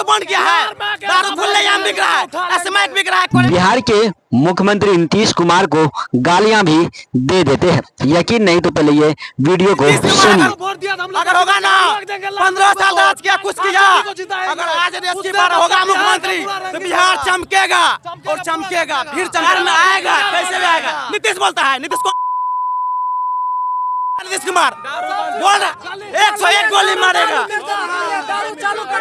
बंद किया है, दारू खुलेआम बिक रहा है, स्मैक बिक रहा है। बिहार के मुख्यमंत्री नीतीश कुमार को गालियां भी दे देते हैं। यकीन नहीं तो पहले ये वीडियो को सुनिए। अगर होगा ना 15 साल राज किया, कुछ किया, अगर आज देश की बार होगा मुख्यमंत्री तो बिहार चमकेगा और चमकेगा, फिर चमकार में आएगा। कैसे भी आएगा? नीतीश बोलता है, नीतीश कुमार बोल रहा 101 गोली मारेगा।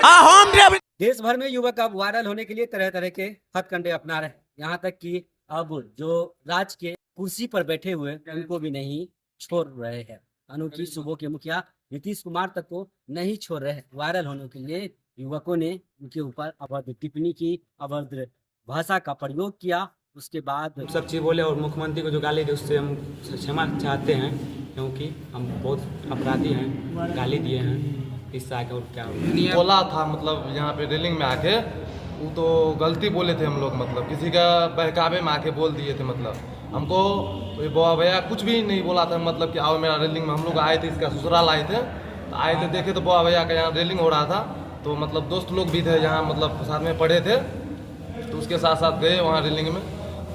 हम देश भर में युवक अब वायरल होने के लिए तरह तरह के हथकंडे अपना रहे हैं। यहाँ तक कि अब जो राज के कुर्सी पर बैठे हुए उनको भी नहीं छोड़ रहे हैं। अनोखी सुबह के मुखिया नीतीश कुमार तक को नहीं छोड़ रहे हैं। वायरल होने के लिए युवकों ने उनके ऊपर अभद्र टिप्पणी की, अभद्र भाषा का प्रयोग किया। उसके बाद सब चीज़ बोले और मुख्यमंत्री को जो गाली दी उससे हम क्षमा चाहते हैं, क्योंकि हम बहुत अपराधी हैं, गाली दिए हैं। इससे आगे और क्या बोला था, मतलब यहाँ पे रेलिंग में आके वो तो गलती बोले थे हम लोग, मतलब किसी का बहकावे में आके बोल दिए थे। मतलब हमको बुआ भैया कुछ भी नहीं बोला था, मतलब कि आओ मेरा रेलिंग में। हम लोग आए थे, इसका ससुराल आए थे, तो आए थे देखे तो बुआ भैया का यहाँ रेलिंग हो रहा था। तो मतलब दोस्त लोग भी थे यहाँ, मतलब साथ में पढ़े थे, तो उसके साथ साथ गए वहाँ रेलिंग में।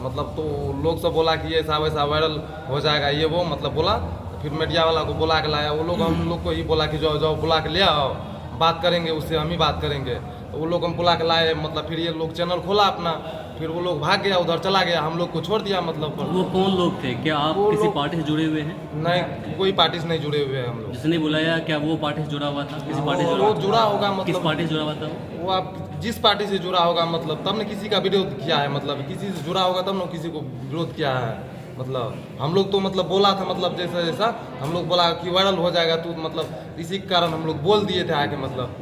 मतलब तो लोग सब बोला कि ऐसा वैसा वायरल हो जाएगा ये वो, मतलब बोला। फिर मीडिया वाला को बुला के लाया, वो लोग हम लोग को ही बोला कि जाओ जाओ बुला के ले आओ, बात करेंगे उससे, हम ही बात करेंगे। तो वो लोग हम बुला के लाए, मतलब फिर ये लोग चैनल खोला अपना, फिर वो लोग भाग गया, उधर चला गया, हम लोग को छोड़ दिया। मतलब वो कौन लोग थे? क्या आप किसी पार्टी से जुड़े हुए हैं? नहीं, कोई पार्टी से नहीं जुड़े हुए हैं हम लोग। जिसने बुलाया क्या वो पार्टी से जुड़ा हुआ था? किसी पार्टी से जुड़ा होगा, मतलब किस पार्टी से जुड़ा हुआ था वो? आप जिस पार्टी से जुड़ा होगा, मतलब तब ने किसी का विरोध किया है। मतलब किसी से जुड़ा होगा तब ने किसी को विरोध किया है। मतलब हम लोग तो मतलब बोला था, मतलब जैसा जैसा हम लोग बोला कि वायरल हो जाएगा, तो मतलब इसी कारण हम लोग बोल दिए थे आके। मतलब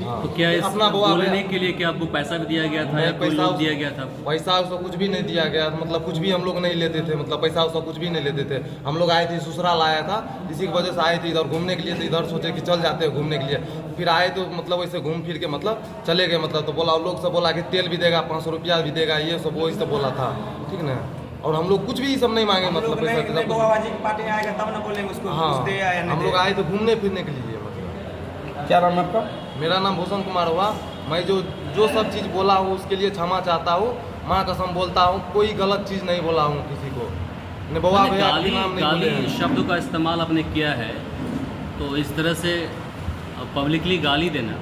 तो क्या इस अपना बोलने के लिए क्या आपको पैसा भी दिया गया था या कोई लोग दिया गया था? पैसा उसका कुछ भी नहीं दिया गया, मतलब कुछ भी हम लोग नहीं लेते थे। मतलब पैसा उसका कुछ भी नहीं लेते थे। हम लोग आए थे, ससुराल आया था, इसी की वजह से आए थे इधर घूमने के लिए। तो इधर सोचे कि चल जाते हैं घूमने के लिए, फिर आए तो मतलब वैसे घूम फिर के मतलब चले गए। मतलब तो बोला लोग सब बोला कि तेल भी देगा, 500 रुपया भी देगा, ये सब वही सब बोला था, ठीक ना। और हम लोग कुछ भी सब नहीं मांगे, मतलब पार्टी आएगा तब ना बोलेंगे उसको। हाँ, हम लोग आए थे घूमने फिरने के लिए। मतलब क्या नाम है आपका? मेरा नाम भूषण कुमार हुआ। मैं जो सब चीज़ बोला हूँ उसके लिए क्षमा चाहता हूँ, माँ कसम बोलता हूँ, कोई गलत चीज़ नहीं बोला हूँ किसी को। गाली शब्दों का इस्तेमाल आपने किया है, तो इस तरह से पब्लिकली गाली देना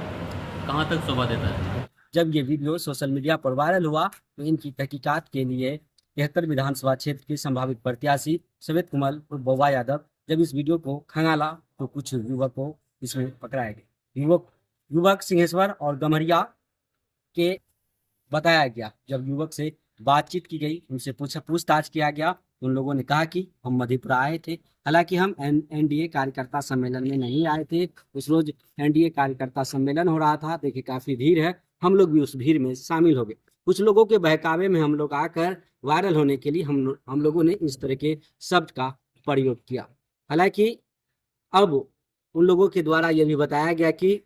कहाँ तक शोभा देता है? जब ये वीडियो सोशल मीडिया पर वायरल हुआ तो इनकी तहकीकात के लिए 73 विधानसभा क्षेत्र के संभावित प्रत्याशी श्वेत कमल और बौवा यादव जब इस वीडियो को खंगाला तो कुछ युवक को इसमें पकड़ाया गया। युवक सिंहेश्वर और गम्हरिया के बताया गया। जब युवक से बातचीत की गई, उनसे पूछताछ किया गया, उन लोगों ने कहा कि हम मधेपुरा आए थे। हालांकि हम एनडीए कार्यकर्ता सम्मेलन में नहीं आए थे। उस रोज एनडीए कार्यकर्ता सम्मेलन हो रहा था, देखिए काफी भीड़ है, हम लोग भी उस भीड़ में शामिल हो गए। कुछ लोगों के बहकावे में हम लोग आकर वायरल होने के लिए हम लोगों ने इस तरह के शब्द का प्रयोग किया। हालांकि अब उन लोगों के द्वारा यह भी बताया गया कि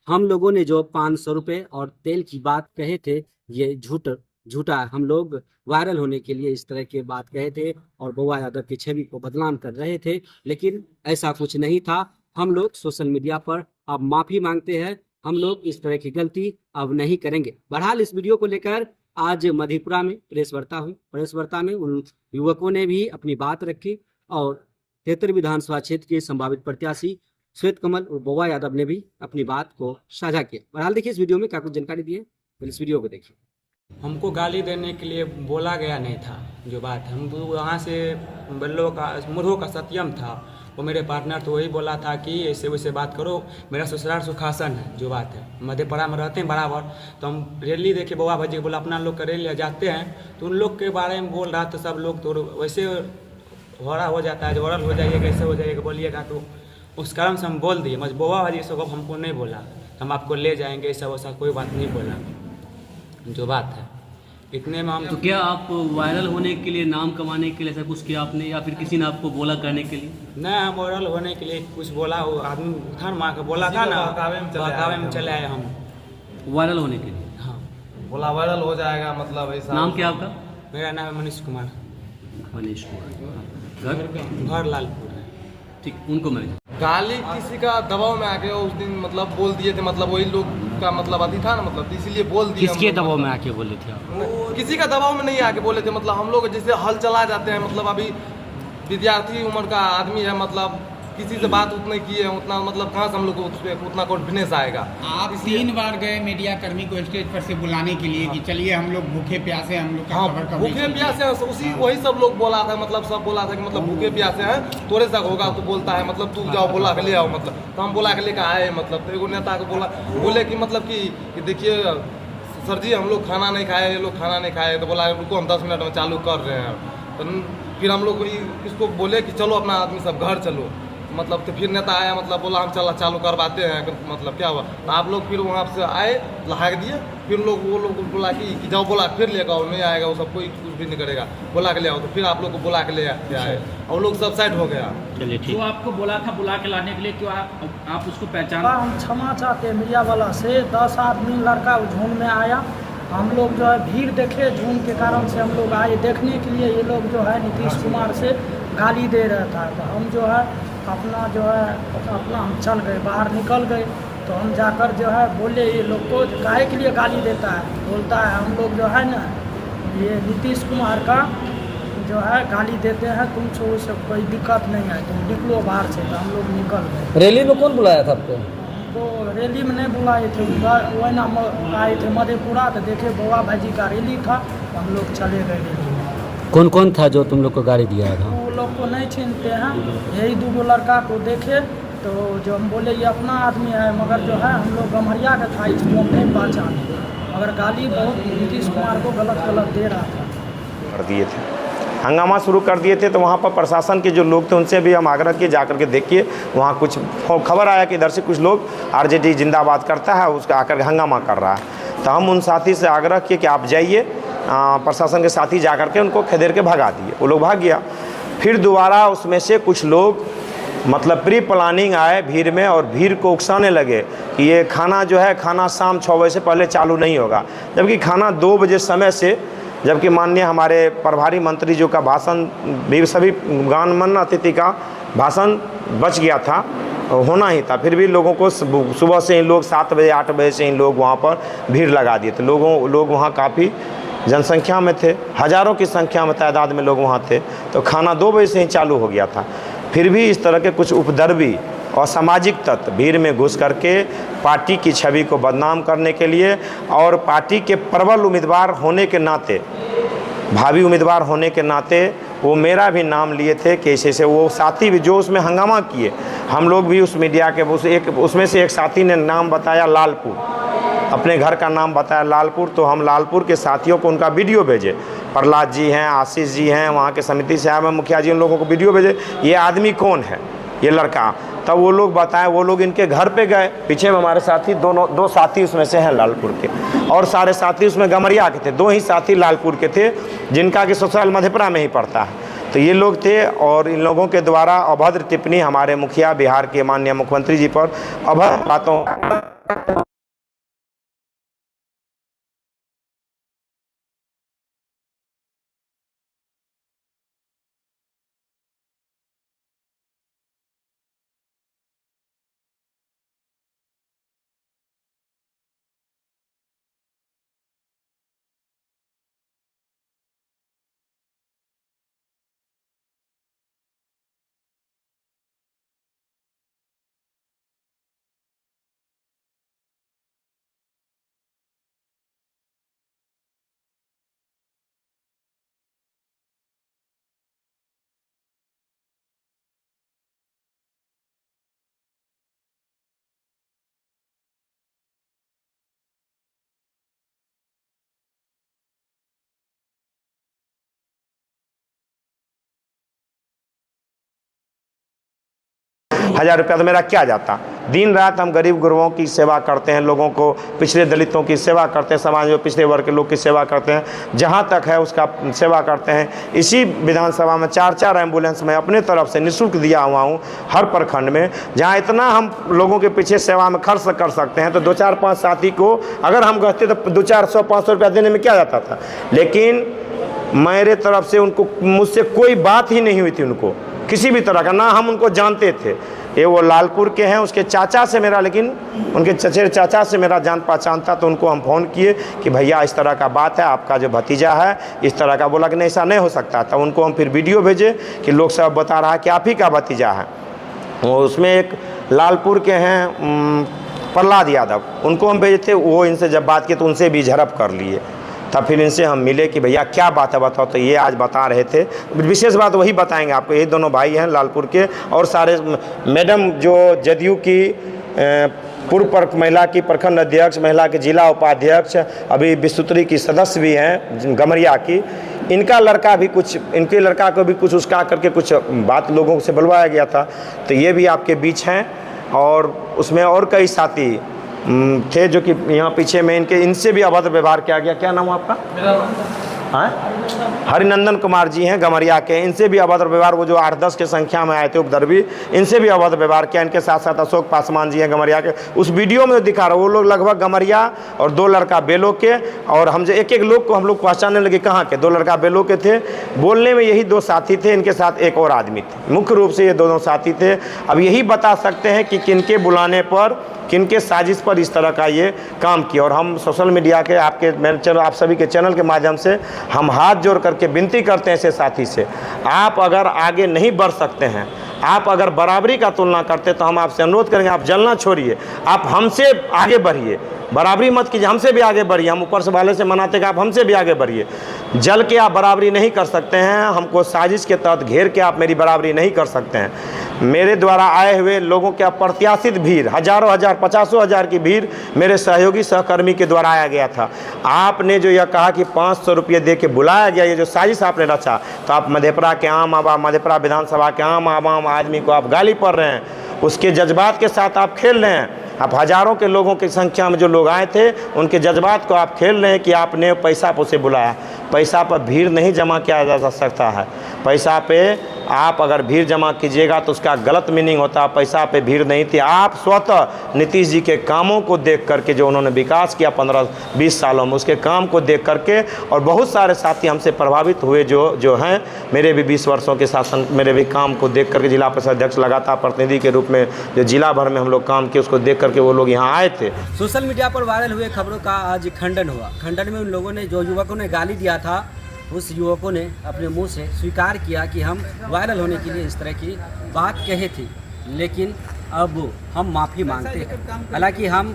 हम लोगों ने जो 500 रुपये और तेल की बात कहे थे, ये झूठा है। हम लोग वायरल होने के लिए इस तरह की बात कहे थे और बौवा यादव की छवि को बदनाम कर रहे थे, लेकिन ऐसा कुछ नहीं था। हम लोग सोशल मीडिया पर अब माफ़ी मांगते हैं, हम लोग इस तरह की गलती अब नहीं करेंगे। बहरहाल इस वीडियो को लेकर आज मधेपुरा में प्रेस वार्ता हुई। प्रेस वार्ता में उन युवकों ने भी अपनी बात रखी और 73 विधानसभा क्षेत्र के संभावित प्रत्याशी श्वेत कमल और बौवा यादव ने भी अपनी बात को साझा किया। बहरहाल देखिए इस वीडियो में क्या कुछ जानकारी दी है, तो इस वीडियो को देखिए। हमको गाली देने के लिए बोला गया नहीं था, जो बात है हम वहाँ से बल्लो का मुरहो का सत्यम था, वो मेरे पार्टनर तो वही बोला था कि ऐसे वैसे बात करो। मेरा ससुराल सुखासन है, जो बात है मधेपुरा में रहते हैं बराबर। तो हम रैली देखे बौवा भाजी बोला अपना लोग का रैली जाते हैं, तो उन लोग के बारे में बोल रहा था सब लोग। तो वैसे हो जाता है, जो वायरल हो जाइएगा, ऐसे हो जाइएगा बोलिएगा, तो उस कारण से हम बोल दिए। मज बौवा भाजी सब हमको नहीं बोला हम आपको ले जाएंगे, ऐसा वैसा कोई बात नहीं बोला, जो बात है इतने में हम। तो क्या आप वायरल होने के लिए, नाम कमाने के लिए ऐसा कुछ किया आपने, या फिर किसी ने आपको बोला करने के लिए? नहीं, हम वायरल होने के लिए कुछ बोला, वो आदमी था माँ को बोला था ना, बहकावे में चले आए हम वायरल होने के लिए। हाँ, बोला वायरल हो जाएगा, मतलब ऐसा। नाम क्या आपका? मेरा नाम है मनीष कुमार। मनीष कुमार, घर लालपुर है। ठीक, उनको मैं गाली किसी का दबाव में आके उस दिन मतलब बोल दिए थे। मतलब वही लोग उनका मतलब अति था ना, मतलब इसीलिए बोल दिया। किसके दबाव में आके बोले थे आप? किसी का दबाव में नहीं आके बोले थे, मतलब हम लोग जैसे हल चला जाते हैं, मतलब अभी विद्यार्थी उम्र का आदमी है, मतलब किसी से बात उतने की है उतना, मतलब कहाँ से हम लोग को उस पर उतना कॉन्फिडेंस आएगा। आप 3 बार गए मीडिया कर्मी को स्टेज पर से बुलाने के लिए कि चलिए हम लोग भूखे प्यासे, हम लोग का खबर कवरेज भूखे प्यासे हैं, उसी वही सब लोग बोला था, मतलब सब बोला था कि मतलब भूखे प्यासे हैं, थोड़े सा होगा तो बोलता है, मतलब तू जाओ बुला के ले आओ, मतलब तो हम बुला के लेकर आए, मतलब तो एगो नेता को बोले कि मतलब कि देखिए सर जी हम लोग खाना नहीं खाए, ये लोग खाना नहीं खाए, तो बोला रुको हम 10 मिनट में चालू कर रहे हैं। तो फिर हम लोग इसको बोले कि चलो अपना आदमी सब घर चलो, मतलब तो फिर नेता आया, मतलब बोला हम चालू करवाते हैं, मतलब क्या हुआ, तो आप लोग फिर वहाँ से आए, लहाक दिए, फिर वो लोग बोला कि जाओ, बोला फिर लेकर आओ, नहीं आएगा वो सब, कोई कुछ भी नहीं करेगा, बोला के ले आओ, तो फिर आप लोग को बुला के ले आए और लोग सब साइड हो गया। चलिए ठीक। जो आपको बोला था बुला के लाने के लिए, क्यों आप उसको पहचान? हम क्षमा चाहते हैं मीडिया वाला से। 10 आदमी लड़का झुंड में आया, हम लोग जो है भीड़ देखे, झुंड के कारण से हम लोग आए देखने के लिए। ये लोग जो है नीतीश कुमार से गाली दे रहा था, तो हम जो है अपना हम चल गए, बाहर निकल गए। तो हम जाकर जो है बोले ये लोग को काहे के लिए गाली देता है, बोलता है हम लोग जो है ना ये नीतीश कुमार का जो है गाली देते हैं, तुमसे उससे कोई दिक्कत नहीं है, तुम निकलो बाहर से। तो हम लोग निकल गए। रैली में कौन बुलाया था आपको? तो रैली में नहीं बुलाए थे, वही ना आए थे मधेपुरा, तो देखे बउआ भाजी का रैली था, हम लोग चले गए रैली में। कौन कौन था जो तुम लोग को गाड़ी दिया था? वो लोग को नहीं छीनते हैं, यही 2 लड़का को देखे तो जो हम बोले ये अपना आदमी है, मगर जो है हम लोग गम्हरिया का था, इसको हम नहीं पहचाने, मगर गाली बहुत नीतीश कुमार को गलत दे रहा था। कर दिए थे, हंगामा शुरू कर दिए थे। तो वहाँ पर प्रशासन के जो लोग थे उनसे भी हम आग्रह किए जाकर के देखिए, वहाँ कुछ खबर आया कि इधर से कुछ लोग आरजेडी जिंदाबाद करता है, उसका आकर हंगामा कर रहा है। तो हम उन साथी से आग्रह किए कि आप जाइए, प्रशासन के साथी जाकर के उनको खदेड़ के भगा दिए, वो लोग भाग गया। फिर दोबारा उसमें से कुछ लोग मतलब प्री प्लानिंग आए भीड़ में, और भीड़ को उकसाने लगे कि ये खाना जो है खाना शाम 6 बजे से पहले चालू नहीं होगा, जबकि खाना 2 बजे समय से, जबकि माननीय हमारे प्रभारी मंत्री जो का भाषण भी सभी गणमान्य अतिथि का भाषण बच गया था, होना ही था, फिर भी लोगों को सुबह से ही लोग 7 बजे 8 बजे से ही लोग वहाँ पर भीड़ लगा दिए थे। लोग वहाँ काफ़ी जनसंख्या में थे, हज़ारों की संख्या में तादाद में लोग वहाँ थे, तो खाना 2 बजे से ही चालू हो गया था। फिर भी इस तरह के कुछ उपद्रवी और सामाजिक तत्व भीड़ में घुस करके पार्टी की छवि को बदनाम करने के लिए, और पार्टी के प्रबल उम्मीदवार होने के नाते, भावी उम्मीदवार होने के नाते वो मेरा भी नाम लिए थे कि ऐसे वो साथी भी जो उसमें हंगामा किए, हम लोग भी उस मीडिया के उसमें से एक साथी ने नाम बताया लालपुर, अपने घर का नाम बताया लालपुर, तो हम लालपुर के साथियों को उनका वीडियो भेजे, प्रहलाद जी हैं, आशीष जी हैं, वहाँ के समिति से आए मुखिया जी, उन लोगों को वीडियो भेजे, ये आदमी कौन है, ये लड़का। तब वो लोग बताएं, वो लोग इनके घर पे गए, पीछे में हमारे साथी 2 साथी उसमें से हैं लालपुर के, और सारे साथी उसमें गमरिया के थे, 2 ही साथी लालपुर के थे, जिनका कि ससुराल मधेपुरा में ही पड़ता है। तो ये लोग थे, और इन लोगों के द्वारा अभद्र टिप्पणी हमारे मुखिया बिहार के माननीय मुख्यमंत्री जी पर अभद्र बातों ₹1000 तो मेरा क्या जाता। दिन रात हम गरीब गुरुओं की सेवा करते हैं, लोगों को, पिछड़े दलितों की सेवा करते हैं, समाज में पिछड़े वर्ग के लोग की सेवा करते हैं, जहाँ तक है उसका सेवा करते हैं। इसी विधानसभा में 4 एम्बुलेंस मैं अपने तरफ से निःशुल्क दिया हुआ हूँ हर प्रखंड में। जहाँ इतना हम लोगों के पीछे सेवा में खर्च कर सकते हैं, तो 2-4-5 साथी को अगर हम कहते तो 200-400-500 रुपया देने में क्या जाता था। लेकिन मेरे तरफ से उनको, मुझसे कोई बात ही नहीं हुई थी, उनको किसी भी तरह का, ना हम उनको जानते थे, ये वो लालपुर के हैं, उसके चाचा से मेरा, लेकिन उनके चचेरे चाचा से मेरा जान पहचान था। तो उनको हम फ़ोन किए कि भैया इस तरह का बात है, आपका जो भतीजा है इस तरह का। बोला कि नहीं ऐसा नहीं हो सकता। तब उनको हम फिर वीडियो भेजे कि लोग सब बता रहा है कि आप ही का भतीजा है। उसमें एक लालपुर के हैं प्रहलाद यादव, उनको हम भेजे थे। वो इनसे जब बात की तो उनसे भी झड़प कर लिए। तब फिर इनसे हम मिले कि भैया क्या बात है बताओ। तो ये आज बता रहे थे, विशेष बात वही बताएंगे आपको। ये दोनों भाई हैं लालपुर के, और सारे मैडम जो जदयू की पूर्व महिला की प्रखंड अध्यक्ष, महिला के जिला उपाध्यक्ष, अभी विस्तृति की सदस्य भी हैं गमरिया की। इनका लड़का भी कुछ, इनके लड़का को भी कुछ उसका करके कुछ बात लोगों से बुलवाया गया था। तो ये भी आपके बीच हैं। और उसमें और कई साथी थे जो कि यहाँ पीछे में इनसे भी अभद्र व्यवहार किया गया। क्या नाम है आपका? मेरा हाँ, हरिनंदन कुमार जी हैं गमरिया के, इनसे भी अभद्र व्यवहार, वो जो 8-10 की संख्या में आए थे उपद्रवी, इनसे भी अभद्र व्यवहार किया। इनके साथ साथ अशोक पासवान जी हैं गमरिया के। उस वीडियो में दिखा रहा वो लोग लगभग गमरिया और 2 लड़का बेलो के, और हम जो एक लोग को हम लोग पहचानने लगे कहाँ के, 2 लड़का बेलो के थे। बोलने में यही 2 साथी थे, इनके साथ एक और आदमी थे। मुख्य रूप से ये दोनों साथी थे। अब यही बता सकते हैं कि किनके बुलाने पर, किनके साजिश पर इस तरह का ये काम किया। और हम सोशल मीडिया के आपके मेरे चैनल, आप सभी के चैनल के माध्यम से हम हाथ जोड़ करके विनती करते हैं ऐसे साथी से, आप अगर आगे नहीं बढ़ सकते हैं, आप अगर बराबरी का तुलना करते तो हम आपसे अनुरोध करेंगे, आप जलना छोड़िए, आप हमसे आगे बढ़िए। बराबरी मत कीजिए, हमसे भी आगे बढ़िए। हम ऊपर से वाले से मनाते कि आप हमसे भी आगे बढ़िए। जल के आप बराबरी नहीं कर सकते हैं, हमको साजिश के तहत घेर के आप मेरी बराबरी नहीं कर सकते हैं। मेरे द्वारा आए हुए लोगों के अप्रत्याशित भीड़, हजारों हजार, 50 हजार की भीड़ मेरे सहयोगी सहकर्मी के द्वारा आया गया था। आपने जो यह कहा कि 500 रुपये दे के बुलाया गया, ये जो साजिश आपने रचा, तो आप मधेपुरा के आम आवाम, मधेपुरा विधानसभा के आम आवाम आदमी को आप गाली पढ़ रहे हैं, उसके जज्बात के साथ आप खेल रहे हैं। आप हजारों के लोगों की संख्या में जो लोग आए थे, उनके जज्बात को आप खेल रहे हैं कि आपने पैसा पर उसे बुलाया। पैसा पर भीड़ नहीं जमा किया जा सकता है। पैसा पे आप अगर भीड़ जमा कीजिएगा तो उसका गलत मीनिंग होता है। पैसा पे भीड़ नहीं थी। आप स्वतः नीतीश जी के कामों को देख करके, जो उन्होंने विकास किया 15-20 सालों में, उसके काम को देख करके, और बहुत सारे साथी हमसे प्रभावित हुए जो हैं। मेरे भी 20 वर्षों के शासन, मेरे भी काम को देख करके, जिला परिषद अध्यक्ष लगातार प्रतिनिधि के रूप में जो जिला भर में हम लोग काम किए, उसको देख करके वो लोग यहाँ आए थे। सोशल मीडिया पर वायरल हुए खबरों का आज खंडन हुआ। खंडन में उन लोगों ने, जो युवकों ने गाली दिया था, उस युवकों ने अपने मुंह से स्वीकार किया कि हम वायरल होने के लिए इस तरह की बात कहे थे, लेकिन अब हम माफ़ी मांगते हैं। हालांकि हम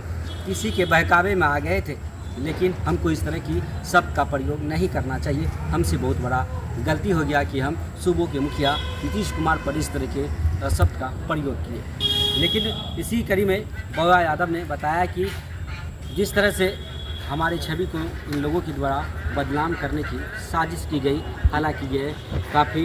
किसी के बहकावे में आ गए थे, लेकिन हमको इस तरह की शब्द का प्रयोग नहीं करना चाहिए। हमसे बहुत बड़ा गलती हो गया कि हम सूबों के मुखिया नीतीश कुमार पर इस तरह के शब्द का प्रयोग किए। लेकिन इसी कड़ी में बौआ यादव ने बताया कि जिस तरह से हमारी छवि को इन लोगों के द्वारा बदनाम करने की साजिश की गई, हालांकि ये काफ़ी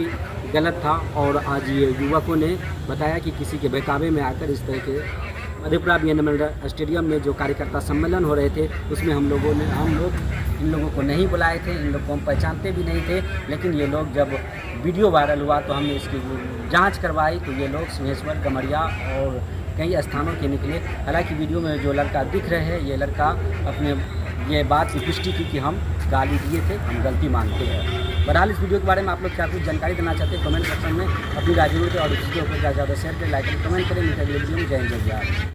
गलत था। और आज ये युवकों ने बताया कि किसी के बहकावे में आकर इस तरह के मधेपुरा बीएनएमएल स्टेडियम में जो कार्यकर्ता सम्मेलन हो रहे थे, उसमें हम लोग इन लोगों को नहीं बुलाए थे। इन लोग को हम पहचानते भी नहीं थे। लेकिन ये लोग, जब वीडियो वायरल हुआ तो हमने इसकी जाँच करवाई, तो ये लोग सिंहेश्वर, गमरिया और कई स्थानों के निकले। हालांकि वीडियो में जो लड़का दिख रहे हैं, ये लड़का अपने ये बात की पुष्टि की कि हम गाली दिए थे, हम गलती मानते हैं। बहरहाल इस वीडियो के बारे में आप लोग क्या कुछ जानकारी देना चाहते हैं, कमेंट सेक्शन में अपनी राय जरूर दें। और इस वीडियो को ज़्यादा से ज़्यादा शेयर करें, लाइक करें, कमेंट करें। मिलते हैं अगले वीडियो में। जय हिंद, जय भारत।